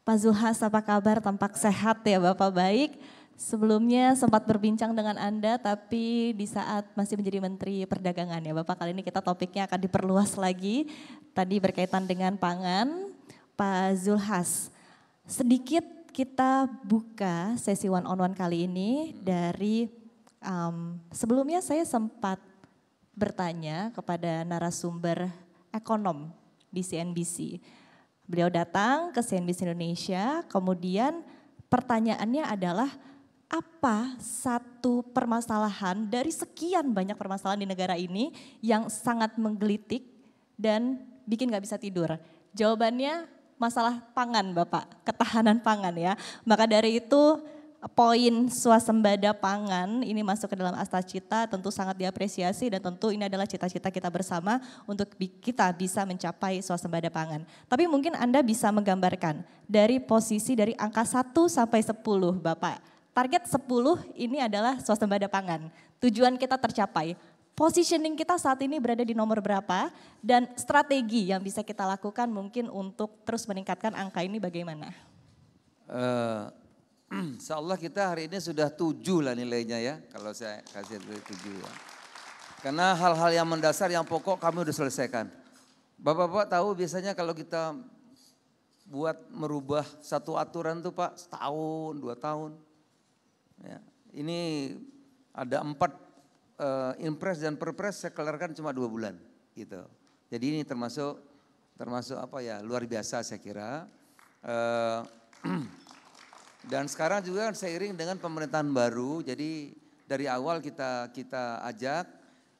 Pak Zulhas, apa kabar? Tampak sehat ya Bapak, baik. Sebelumnya sempat berbincang dengan Anda, tapi di saat masih menjadi Menteri Perdagangan ya Bapak. Kali ini kita topiknya akan diperluas lagi. Tadi berkaitan dengan pangan. Pak Zulhas, sedikit kita buka sesi one on one kali ini dari sebelumnya saya sempat bertanya kepada narasumber ekonom di CNBC. Beliau datang ke CNBC Indonesia, kemudian pertanyaannya adalah apa satu permasalahan dari sekian banyak permasalahan di negara ini yang sangat menggelitik dan bikin gak bisa tidur. Jawabannya masalah pangan Bapak, ketahanan pangan ya. Maka dari itu poin swasembada pangan ini masuk ke dalam Astacita tentu sangat diapresiasi dan tentu ini adalah cita-cita kita bersama untuk kita bisa mencapai swasembada pangan. Tapi mungkin Anda bisa menggambarkan dari posisi dari angka 1 sampai 10 Bapak. Target 10 ini adalah swasembada pangan. Tujuan kita tercapai. Positioning kita saat ini berada di nomor berapa dan strategi yang bisa kita lakukan mungkin untuk terus meningkatkan angka ini bagaimana? Insyaallah kita hari ini sudah 7 lah nilainya ya, kalau saya kasih 7 ya. Karena hal-hal yang mendasar, yang pokok kami sudah selesaikan. Bapak-bapak tahu biasanya kalau kita buat merubah satu aturan tuh Pak, setahun, 2 tahun. Ya, ini ada 4 impres dan perpres saya keluarkan cuma 2 bulan gitu. Jadi ini termasuk apa ya, luar biasa saya kira. Dan sekarang juga seiring dengan pemerintahan baru, jadi dari awal kita ajak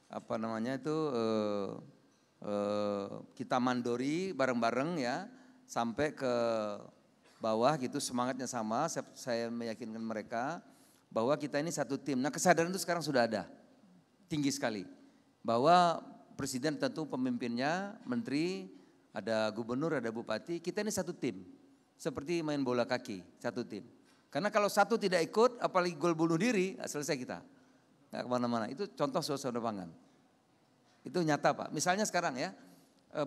apa namanya itu kita mandori bareng-bareng ya sampai ke bawah gitu, semangatnya sama. Saya meyakinkan mereka bahwa kita ini satu tim. Nah kesadaran itu sekarang sudah ada. Tinggi sekali, bahwa presiden tentu pemimpinnya, menteri, ada gubernur, ada bupati, kita ini satu tim. Seperti main bola kaki, satu tim. Karena kalau satu tidak ikut, apalagi gol bunuh diri, selesai kita. Gak kemana-mana, itu contoh swasembada pangan. Itu nyata Pak, misalnya sekarang ya,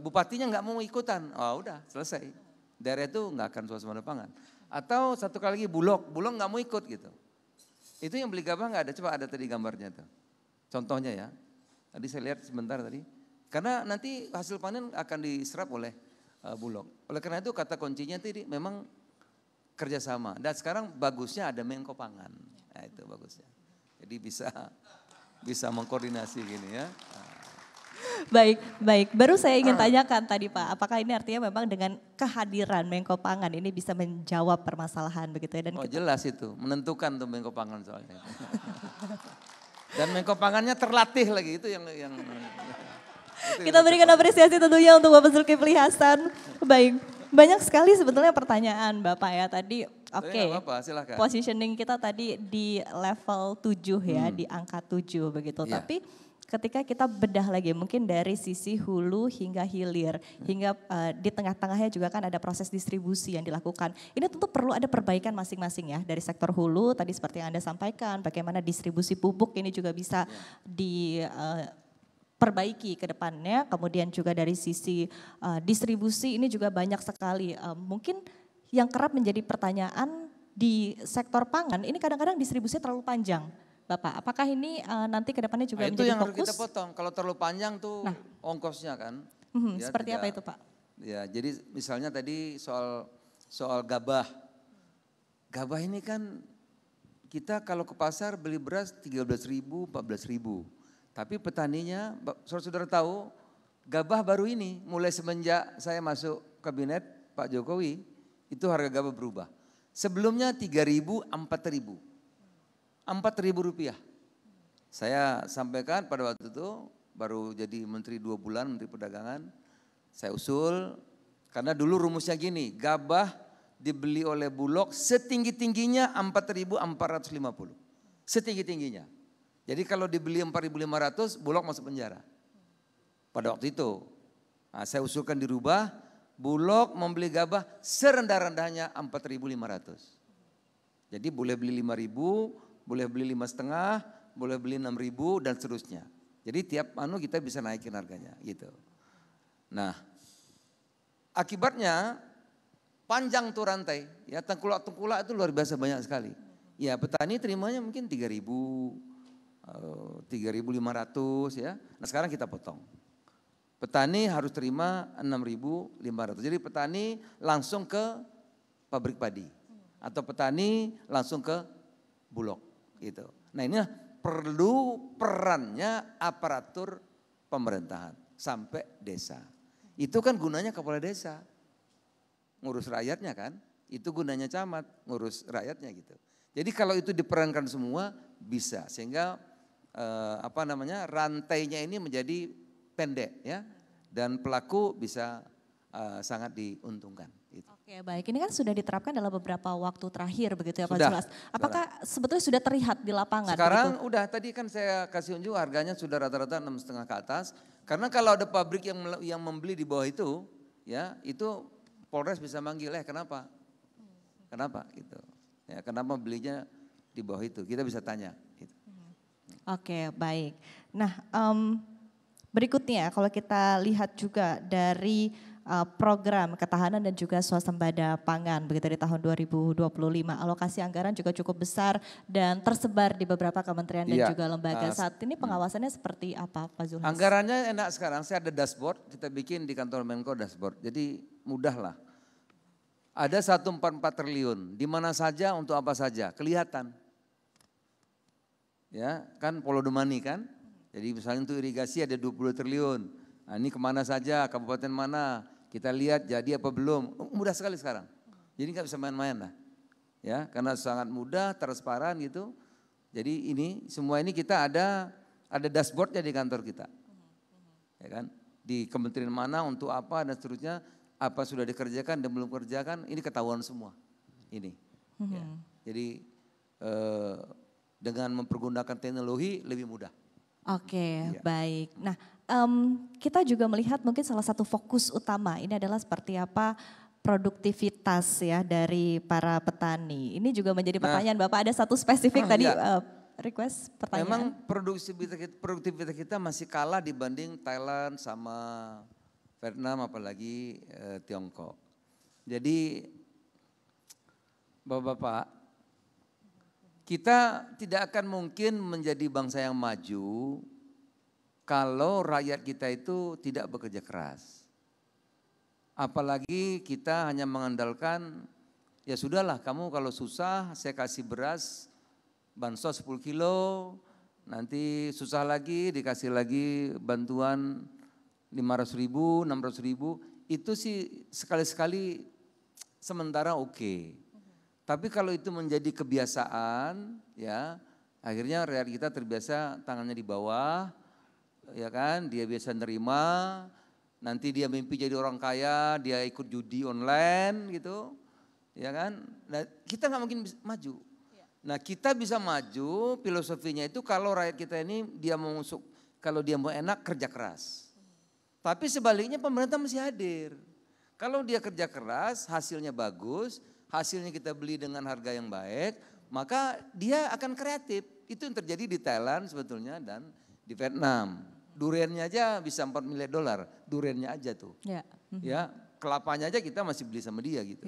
bupatinya gak mau ikutan, oh udah selesai. Daerah itu gak akan swasembada pangan. Atau satu kali lagi Bulog gak mau ikut gitu. Itu yang beli gabah gak ada, coba ada tadi gambarnya tuh. Contohnya ya, tadi saya lihat sebentar tadi. Karena nanti hasil panen akan diserap oleh Bulog. Oleh karena itu kata kuncinya tadi memang kerjasama. Dan sekarang bagusnya ada Menko Pangan. Nah itu bagusnya. Jadi bisa mengkoordinasi gini ya. Baik. Baru saya ingin tanyakan tadi Pak, apakah ini artinya memang dengan kehadiran Menko Pangan ini bisa menjawab permasalahan begitu ya? Dan jelas itu, menentukan tuh Menko Pangan soalnya. Dan Menko Pangannya terlatih lagi, itu yang kita berikan apresiasi tentunya untuk Bapak Zulkifli Hasan. Baik, banyak sekali sebetulnya pertanyaan Bapak ya tadi. Oke, positioning kita tadi di level 7 ya, di angka 7 begitu. Yeah. Tapi ketika kita bedah lagi mungkin dari sisi hulu hingga hilir, hingga di tengah-tengahnya juga kan ada proses distribusi yang dilakukan. Ini tentu perlu ada perbaikan masing-masing ya dari sektor hulu tadi seperti yang Anda sampaikan, bagaimana distribusi pupuk ini juga bisa diperbaiki ke depannya. Kemudian juga dari sisi distribusi ini juga banyak sekali mungkin yang kerap menjadi pertanyaan di sektor pangan, ini kadang-kadang distribusinya terlalu panjang. Bapak, apakah ini nanti ke depannya juga menjadi fokus? Itu yang harus kita potong, kalau terlalu panjang tuh ongkosnya kan. Ya, seperti apa itu Pak? Ya jadi misalnya tadi soal gabah. Gabah ini kan kita kalau ke pasar beli beras 13.000, 14.000. Tapi petaninya, saudara tahu gabah baru ini mulai semenjak saya masuk kabinet Pak Jokowi, itu harga gabah berubah. Sebelumnya 3.000, 4.000. Rp4.000. Saya sampaikan pada waktu itu baru jadi menteri 2 bulan, menteri perdagangan. Saya usul karena dulu rumusnya gini, gabah dibeli oleh Bulog setinggi-tingginya 4.450. Setinggi-tingginya. Jadi kalau dibeli 4.500 Bulog masuk penjara. Pada waktu itu. Nah, saya usulkan dirubah, Bulog membeli gabah serendah-rendahnya 4.500. Jadi boleh beli 5.000, boleh beli 5,5, boleh beli 6.000 dan seterusnya. Jadi tiap kita bisa naikin harganya gitu. Nah, akibatnya Panjang tuh rantai, ya tengkulak-tengkulak itu luar biasa banyak sekali. Ya petani terimanya mungkin 3.000, 3.500 ya. Nah sekarang kita potong. Petani harus terima 6.500. Jadi petani langsung ke pabrik padi. Atau petani langsung ke bulog gitu. Nah ini perlu perannya aparatur pemerintahan sampai desa. Itu kan gunanya kepala desa. Ngurus rakyatnya kan, itu gunanya camat, ngurus rakyatnya gitu. Jadi kalau itu diperankan semua bisa sehingga rantainya ini menjadi pendek ya dan pelaku bisa sangat diuntungkan. Gitu. Oke baik, ini kan sudah diterapkan dalam beberapa waktu terakhir begitu ya Pak Sudah, Zulhas. Apakah sebetulnya sudah terlihat di lapangan? Sekarang begitu? udah tadi kan saya kasih unjuk harganya sudah rata-rata 6,5 ke atas. Karena kalau ada pabrik yang membeli di bawah itu, ya itu Polres bisa manggil, kenapa? Kenapa gitu? Ya, kenapa belinya di bawah itu? Kita bisa tanya. Gitu. Oke baik. Nah berikutnya kalau kita lihat juga dari program ketahanan dan juga swasembada pangan begitu di tahun 2025 alokasi anggaran juga cukup besar dan tersebar di beberapa kementerian dan juga lembaga. Saat ini pengawasannya seperti apa Pak Zulhas? Anggarannya enak sekarang, saya ada dashboard, kita bikin di kantor Menko dashboard. Jadi mudah lah. Ada 144 triliun, di mana saja untuk apa saja, kelihatan. Ya, kan Polodemani kan? Jadi misalnya untuk irigasi ada 20 triliun. Nah ini kemana saja, kabupaten mana, kita lihat jadi apa belum. Mudah sekali sekarang. Jadi nggak bisa main-main lah. Ya, karena sangat mudah, transparan gitu. Jadi ini semua ini kita ada dashboardnya di kantor kita. Ya kan? Di kementerian mana untuk apa dan seterusnya. Apa sudah dikerjakan dan belum kerjakan, ini ketahuan semua. Ini. Ya. Jadi dengan mempergunakan teknologi lebih mudah. Oke, baik. Nah, kita juga melihat mungkin salah satu fokus utama ini adalah seperti apa produktivitas ya dari para petani. Ini juga menjadi pertanyaan Bapak, ada satu spesifik tadi request pertanyaan. Memang produktivitas kita masih kalah dibanding Thailand sama Vietnam apalagi Tiongkok. Jadi Bapak-bapak, kita tidak akan mungkin menjadi bangsa yang maju kalau rakyat kita itu tidak bekerja keras. Apalagi kita hanya mengandalkan, ya sudahlah kamu kalau susah saya kasih beras, bansos 10 kilo, nanti susah lagi dikasih lagi bantuan 500.000, 600.000, itu sih sekali-sekali sementara oke. Tapi kalau itu menjadi kebiasaan, ya akhirnya rakyat kita terbiasa tangannya di bawah, ya kan, dia biasa nerima, nanti dia mimpi jadi orang kaya, dia ikut judi online gitu, ya kan. Nah, kita nggak mungkin maju. Nah kita bisa maju, filosofinya itu kalau rakyat kita ini dia mau kalau dia mau enak kerja keras. Tapi sebaliknya pemerintah mesti hadir. Kalau dia kerja keras, hasilnya bagus, hasilnya kita beli dengan harga yang baik, maka dia akan kreatif. Itu yang terjadi di Thailand sebetulnya dan di Vietnam. Duriannya aja bisa 4 miliar dolar, duriannya aja tuh. Ya, kelapanya aja kita masih beli sama dia gitu.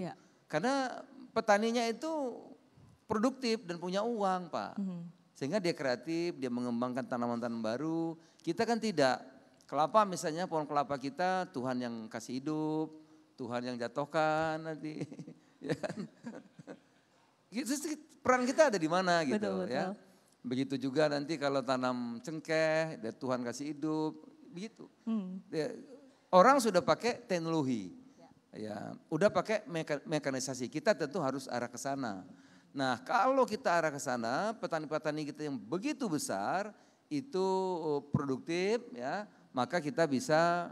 Karena petaninya itu produktif dan punya uang Pak. Sehingga dia kreatif, dia mengembangkan tanaman-tanaman baru. Kita kan tidak. Kelapa misalnya, pohon kelapa kita Tuhan yang kasih hidup, Tuhan yang jatuhkan nanti. Peran kita ada di mana gitu betul. Ya. Begitu juga nanti kalau tanam cengkeh, Tuhan kasih hidup, begitu. Ya, orang sudah pakai teknologi, ya, udah pakai mekanisasi. Kita tentu harus arah ke sana. Nah, kalau kita arah ke sana, petani-petani kita yang begitu besar itu produktif, ya, maka kita bisa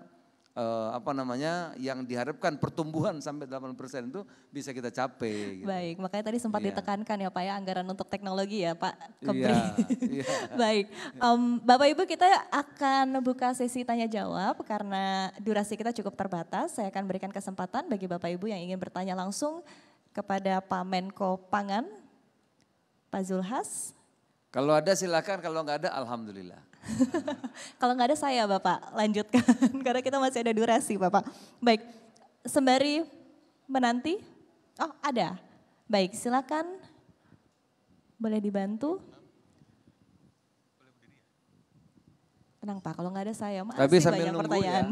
yang diharapkan pertumbuhan sampai 8% itu bisa kita capai. Gitu. Baik, makanya tadi sempat ditekankan ya Pak ya anggaran untuk teknologi ya Pak Kepri. Baik, Bapak Ibu kita akan buka sesi tanya jawab karena durasi kita cukup terbatas. Saya akan berikan kesempatan bagi Bapak Ibu yang ingin bertanya langsung kepada Pak Menko Pangan, Pak Zulhas. Kalau ada silakan, kalau nggak ada alhamdulillah. Kalau nggak ada saya Bapak lanjutkan karena kita masih ada durasi Bapak. Baik, sembari menanti Oh ada, baik silakan, boleh dibantu. Tenang Pak, kalau nggak ada saya Tapi masih sambil banyak nunggu pertanyaan.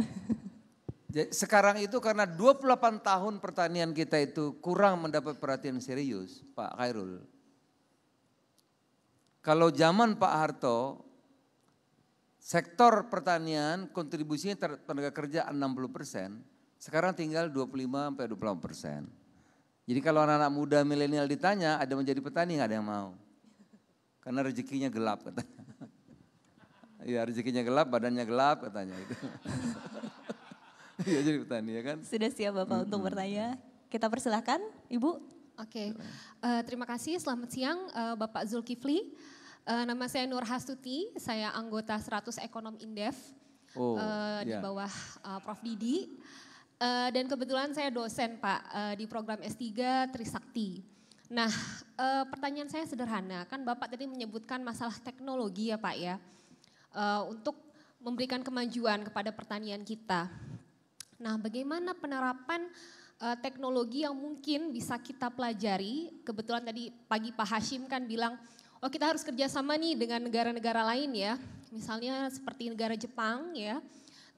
Sekarang itu karena 28 tahun pertanian kita itu kurang mendapat perhatian serius, Pak Khairul. Kalau zaman Pak Harto, sektor pertanian kontribusinya tenaga kerja 60%, sekarang tinggal 25-28%. Jadi kalau anak-anak muda milenial ditanya ada menjadi petani nggak ada yang mau. Karena rezekinya gelap katanya. Iya rezekinya gelap, badannya gelap katanya itu. Iya jadi petani ya kan. Sudah siap Bapak untuk bertanya? Kita persilahkan Ibu. Oke, terima kasih. Selamat siang Bapak Zulkifli. Nama saya Nur Hastuti, saya anggota 100 Ekonom Indef di bawah Prof. Didi. Dan kebetulan saya dosen Pak di program S3 Trisakti. Nah pertanyaan saya sederhana, kan Bapak tadi menyebutkan masalah teknologi ya Pak ya. Untuk memberikan kemajuan kepada pertanian kita. Nah bagaimana penerapan teknologi yang mungkin bisa kita pelajari, kebetulan tadi pagi Pak Hashim kan bilang, oh kita harus kerjasama nih dengan negara-negara lain ya, misalnya seperti negara Jepang ya,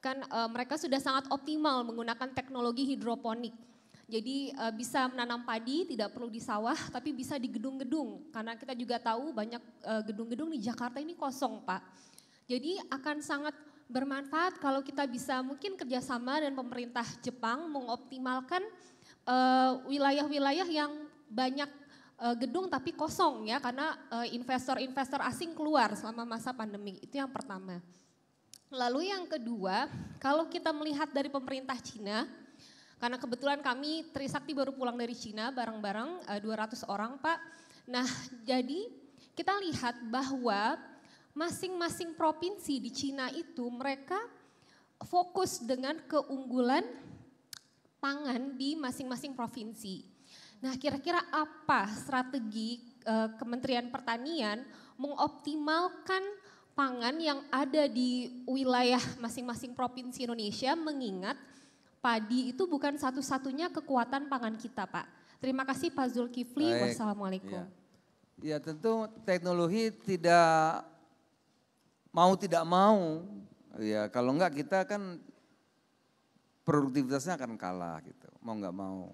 kan mereka sudah sangat optimal menggunakan teknologi hidroponik. Jadi bisa menanam padi tidak perlu di sawah tapi bisa di gedung-gedung, karena kita juga tahu banyak gedung-gedung di Jakarta ini kosong Pak. Jadi akan sangat bermanfaat kalau kita bisa mungkin kerjasama dan pemerintah Jepang mengoptimalkan wilayah-wilayah yang banyak gedung tapi kosong ya karena investor-investor asing keluar selama masa pandemi. Itu yang pertama. Lalu yang kedua, kalau kita melihat dari pemerintah Cina, karena kebetulan kami Trisakti baru pulang dari Cina bareng-bareng 200 orang Pak. Nah jadi kita lihat bahwa masing-masing provinsi di Cina itu mereka fokus dengan keunggulan pangan di masing-masing provinsi. Nah kira-kira apa strategi Kementerian Pertanian mengoptimalkan pangan yang ada di wilayah masing-masing provinsi Indonesia mengingat padi itu bukan satu-satunya kekuatan pangan kita Pak. Terima kasih Pak Zulkifli, wassalamualaikum. Ya tentu teknologi tidak mau, ya kalau enggak kita kan produktivitasnya akan kalah gitu, mau enggak mau.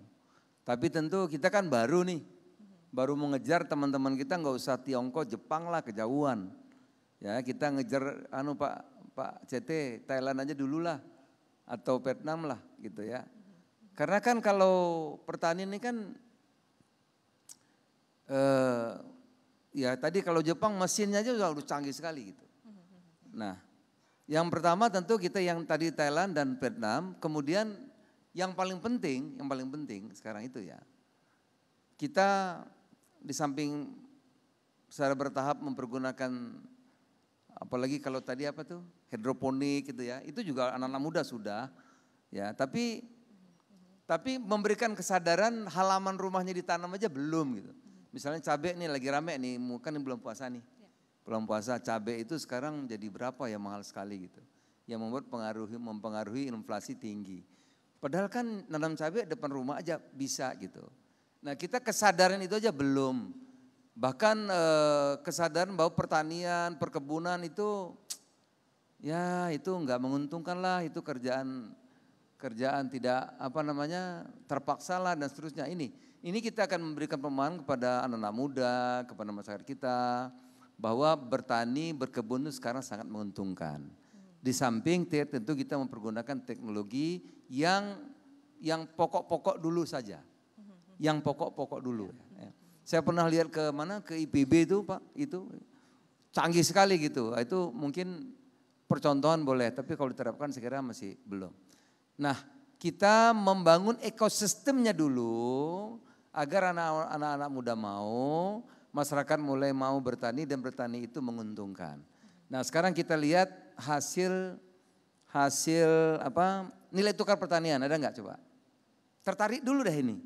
Tapi tentu kita kan baru nih, baru mengejar teman-teman kita nggak usah Tiongkok, Jepang lah kejauhan. Ya kita ngejar Pak CT, Thailand aja dulu lah, atau Vietnam lah gitu ya. Karena kan kalau pertanian ini kan, ya tadi kalau Jepang mesinnya aja udah canggih sekali gitu. Nah, yang pertama tentu kita yang tadi Thailand dan Vietnam, kemudian yang paling penting sekarang itu ya, kita di samping secara bertahap mempergunakan, apalagi kalau tadi apa tuh, hidroponik gitu ya, itu juga anak-anak muda sudah, ya tapi memberikan kesadaran halaman rumahnya ditanam aja belum gitu. Misalnya cabai nih lagi rame nih, kan belum puasa nih. Belum puasa cabai itu sekarang jadi berapa ya, mahal sekali gitu. Yang mempengaruhi inflasi tinggi. Padahal kan nanam cabai depan rumah aja bisa gitu. Nah kita kesadaran itu aja belum. Bahkan kesadaran bahwa pertanian, perkebunan itu ya itu enggak menguntungkan lah, itu kerjaan tidak terpaksa lah dan seterusnya. Ini kita akan memberikan pemahaman kepada anak-anak muda, kepada masyarakat kita, bahwa bertani, berkebun itu sekarang sangat menguntungkan. Di samping tentu kita mempergunakan teknologi yang pokok-pokok dulu saja. Yang pokok-pokok dulu. Saya pernah lihat ke IPB itu Pak, itu canggih sekali gitu. Itu mungkin percontohan boleh, tapi kalau diterapkan sekiranya masih belum. Nah kita membangun ekosistemnya dulu agar anak-anak muda mau, masyarakat mulai mau bertani dan bertani itu menguntungkan. Nah sekarang kita lihat hasil nilai tukar pertanian ada nggak coba? Tertarik dulu deh ini,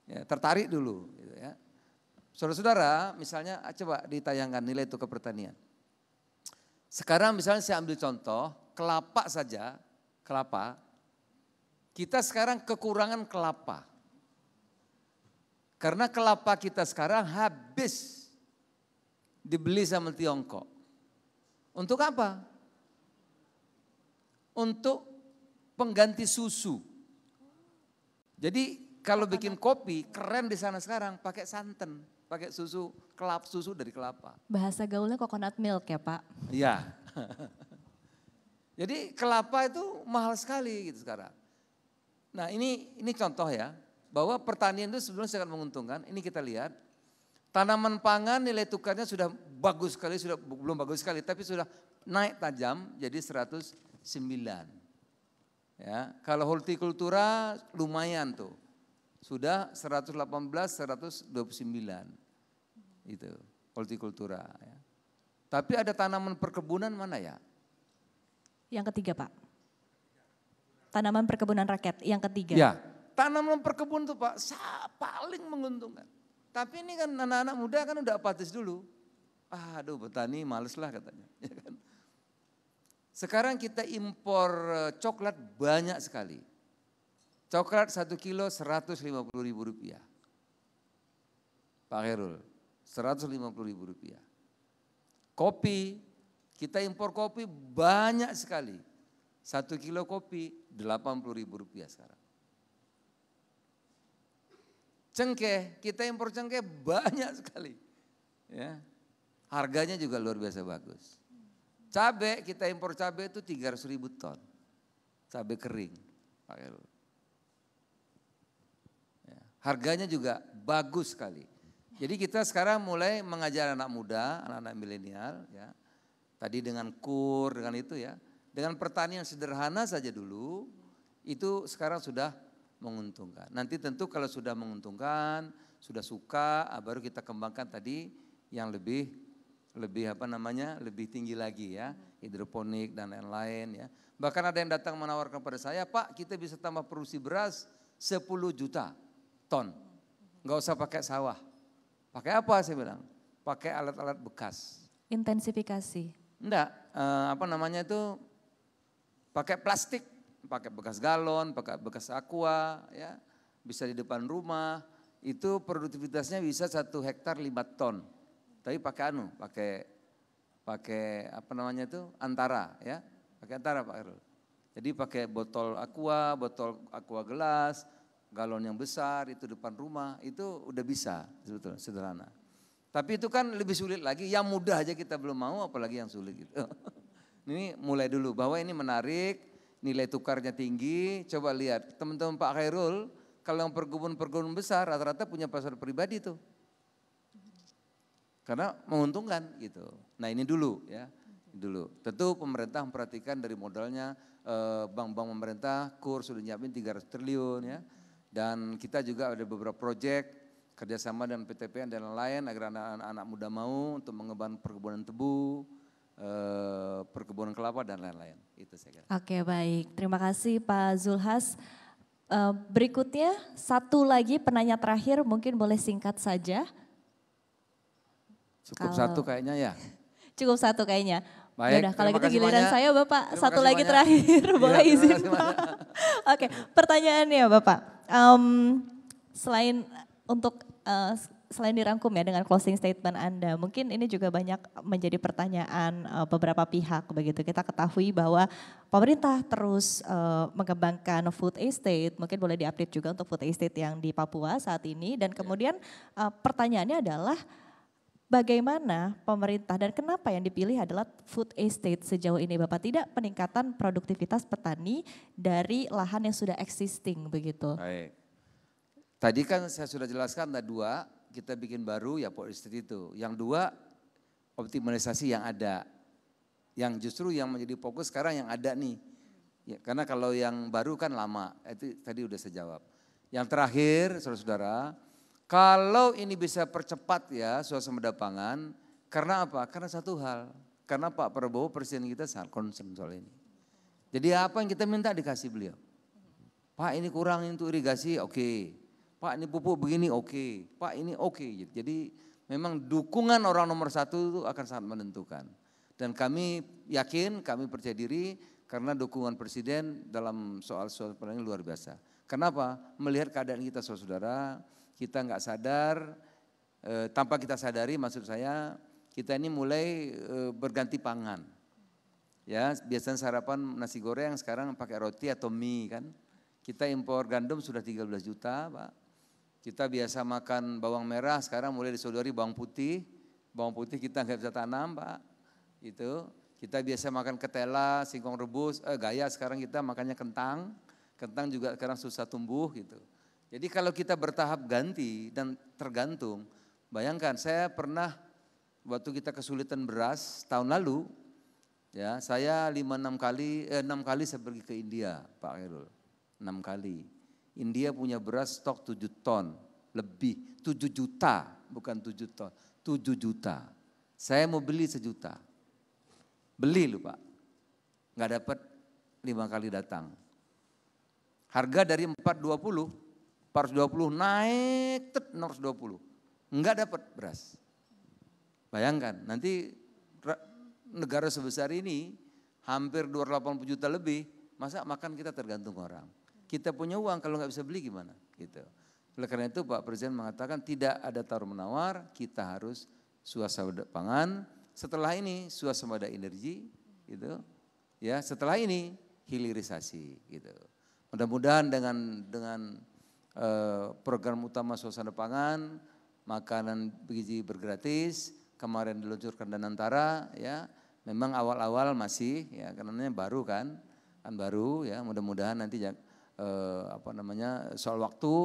ya, tertarik dulu. Gitu ya. Saudara-saudara misalnya coba ditayangkan nilai tukar pertanian. Sekarang misalnya saya ambil contoh kelapa saja, kelapa. Kita sekarang kekurangan kelapa. Karena kelapa kita sekarang habis dibeli sama Tiongkok. Untuk apa? Untuk pengganti susu. Jadi kalau bikin kopi keren di sana sekarang pakai santan, pakai susu dari kelapa. Bahasa gaulnya coconut milk ya Pak? Iya. Jadi kelapa itu mahal sekali gitu sekarang. Nah ini contoh ya, bahwa pertanian itu sebenarnya sangat menguntungkan. Ini kita lihat, tanaman pangan nilai tukarnya sudah bagus sekali, sudah belum bagus sekali, tapi sudah naik tajam jadi 109. Ya, kalau hortikultura lumayan tuh, sudah 118, 129 itu hortikultura. Ya. Tapi ada tanaman perkebunan mana ya? Yang ketiga Pak, tanaman perkebunan rakyat yang ketiga. Ya, tanaman perkebunan tuh Pak paling menguntungkan. Tapi ini kan anak-anak muda kan udah apatis dulu. Aduh petani males lah katanya. Ya kan? Sekarang kita impor coklat banyak sekali. Coklat 1 kilo 150.000 rupiah. Pak Khairul, 150.000 rupiah. Kopi, kita impor kopi banyak sekali. 1 kilo kopi 80.000 rupiah sekarang. Cengkeh, kita impor cengkeh banyak sekali. Ya. Harganya juga luar biasa bagus. Cabai, kita impor cabai itu 300.000 ton. Cabai kering. Pak Khairul. Ya. Harganya juga bagus sekali. Jadi kita sekarang mulai mengajar anak muda, anak-anak milenial. Ya. Tadi dengan kur, dengan itu ya. Dengan pertanian sederhana saja dulu, itu sekarang sudah menguntungkan. Nanti tentu kalau sudah menguntungkan, sudah suka, baru kita kembangkan tadi yang lebih lebih tinggi lagi ya, hidroponik dan lain-lain ya. Bahkan ada yang datang menawarkan pada saya, Pak kita bisa tambah produksi beras 10 juta ton, nggak usah pakai sawah. Pakai apa saya bilang? Pakai alat-alat bekas. Intensifikasi. Enggak, pakai plastik, pakai bekas galon, pakai bekas aqua ya, bisa di depan rumah, itu produktivitasnya bisa 1 hektar 5 ton. Tapi pakai antara ya, pakai antara Pak Khairul. Jadi pakai botol aqua gelas, galon yang besar itu depan rumah, itu udah bisa sebetulnya sederhana. Tapi itu kan lebih sulit lagi, yang mudah aja kita belum mau apalagi yang sulit gitu. Ini mulai dulu bahwa ini menarik, nilai tukarnya tinggi, coba lihat teman-teman Pak Khairul, kalau yang perkebunan besar rata-rata punya pasar pribadi tuh. Karena menguntungkan gitu. Nah ini dulu ya, dulu. Tentu pemerintah memperhatikan dari modalnya, bank-bank pemerintah KUR sudah nyiapin 300 triliun ya. Dan kita juga ada beberapa proyek kerjasama dengan PTPN dan lain-lain agar anak-anak muda mau untuk mengembangkan perkebunan tebu, perkebunan kelapa dan lain-lain. Itu saya kira. Oke baik, terima kasih Pak Zulhas. Berikutnya satu lagi penanya terakhir, mungkin boleh singkat saja. Cukup satu kayaknya ya. Cukup satu kayaknya. Baik, yaudah, kalau gitu giliran banyak. saya Bapak, satu lagi banyak. terakhir, boleh Ya, izin Pak. Oke, pertanyaannya Bapak, selain dirangkum ya dengan closing statement Anda, mungkin ini juga banyak menjadi pertanyaan beberapa pihak begitu. Kita ketahui bahwa pemerintah terus mengembangkan food estate, mungkin boleh diupdate juga untuk food estate yang di Papua saat ini. Dan kemudian pertanyaannya adalah bagaimana pemerintah dan kenapa yang dipilih adalah food estate sejauh ini Bapak, tidak peningkatan produktivitas petani dari lahan yang sudah existing begitu. Baik. Tadi kan saya sudah jelaskan ada 2, kita bikin baru ya food estate itu. Yang 2 optimalisasi yang ada. Yang justru yang menjadi fokus sekarang yang ada nih. Ya, karena kalau yang baru kan lama, itu tadi udah saya jawab. Yang terakhir saudara-saudara, kalau ini bisa percepat ya suasana pangan, karena apa? Karena satu hal, karena Pak Prabowo Presiden kita sangat concern soal ini. Jadi apa yang kita minta dikasih beliau. Pak ini kurang untuk irigasi, oke. Pak ini pupuk begini, oke. Pak ini oke. Jadi memang dukungan orang nomor 1 itu akan sangat menentukan. Dan kami yakin, kami percaya diri karena dukungan Presiden dalam soal ini luar biasa. Kenapa? Melihat keadaan kita saudara, kita nggak sadar, tanpa kita sadari maksud saya, kita ini mulai berganti pangan. Ya, biasanya sarapan nasi goreng, sekarang pakai roti atau mie kan. Kita impor gandum sudah 13 juta, Pak. Kita biasa makan bawang merah, sekarang mulai disodori bawang putih. Bawang putih kita nggak bisa tanam, Pak. Itu. Kita biasa makan ketela, singkong rebus, gaya sekarang kita makannya kentang. Kentang juga sekarang susah tumbuh gitu. Jadi kalau kita bertahap ganti dan tergantung, bayangkan saya pernah waktu kita kesulitan beras tahun lalu, ya saya 6 kali saya pergi ke India, Pak Khairul. 6 kali. India punya beras stok 7 ton, lebih 7 juta, bukan 7 ton, 7 juta. Saya mau beli 1 juta. Beli loh Pak. Nggak dapat 5 kali datang. Harga dari 420 naik 620. Enggak dapat beras. Bayangkan nanti negara sebesar ini hampir 280 juta lebih, masa makan kita tergantung orang. Kita punya uang kalau nggak bisa beli gimana gitu. Oleh karena itu Pak Presiden mengatakan tidak ada tawar menawar, kita harus swasembada pangan. Setelah ini swasembada energi gitu. Ya, setelah ini hilirisasi gitu. Mudah-mudahan dengan program utama swasembada pangan, makanan bergizi bergratis, kemarin diluncurkan Danantara ya, memang awal-awal masih ya karena baru kan baru ya, mudah-mudahan nanti soal waktu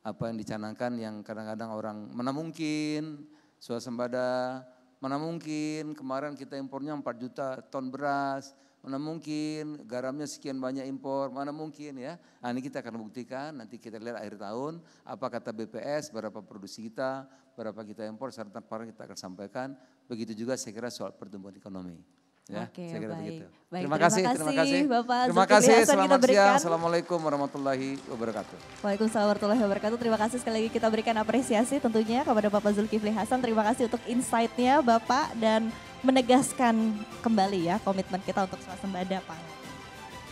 apa yang dicanangkan yang kadang-kadang orang mana mungkin swasembada, mana mungkin kemarin kita impornya 4 juta ton beras, mana mungkin garamnya sekian banyak impor, mana mungkin ya. Nah, ini kita akan buktikan, nanti kita lihat akhir tahun apa kata BPS, berapa produksi kita, berapa kita impor, serta kita akan sampaikan. Begitu juga saya kira soal pertumbuhan ekonomi. Ya, oke, saya kira baik. begitu. Baik, terima kasih Bapak terima Zulkifli kasih, Hasan selamat kita berikan. siang, assalamualaikum warahmatullahi wabarakatuh. Waalaikumsalam warahmatullahi wabarakatuh. Terima kasih sekali lagi kita berikan apresiasi tentunya kepada Bapak Zulkifli Hasan. Terima kasih untuk insight-nya Bapak dan menegaskan kembali ya komitmen kita untuk swasembada pangan.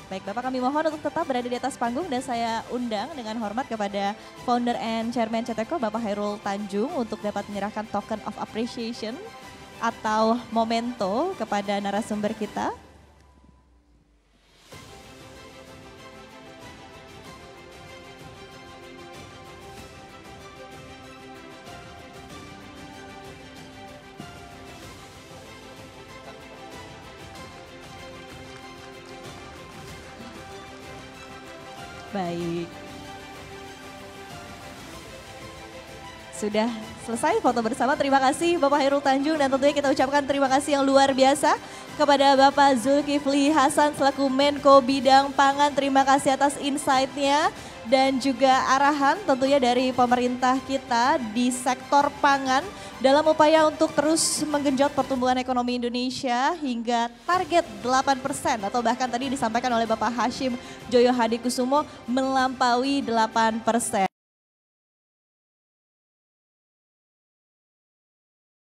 Baik Bapak, kami mohon untuk tetap berada di atas panggung dan saya undang dengan hormat kepada Founder and Chairman CT Co Bapak Khairul Tanjung untuk dapat menyerahkan token of appreciation atau memento kepada narasumber kita. Baik. Sudah selesai foto bersama. Terima kasih Bapak Khairul Tanjung dan tentunya kita ucapkan terima kasih yang luar biasa kepada Bapak Zulkifli Hasan selaku Menko Bidang Pangan. Terima kasih atas insight-nya dan juga arahan tentunya dari pemerintah kita di sektor pangan dalam upaya untuk terus menggenjot pertumbuhan ekonomi Indonesia hingga target 8% atau bahkan tadi disampaikan oleh Bapak Hashim Joyo Hadikusumo melampaui 8%.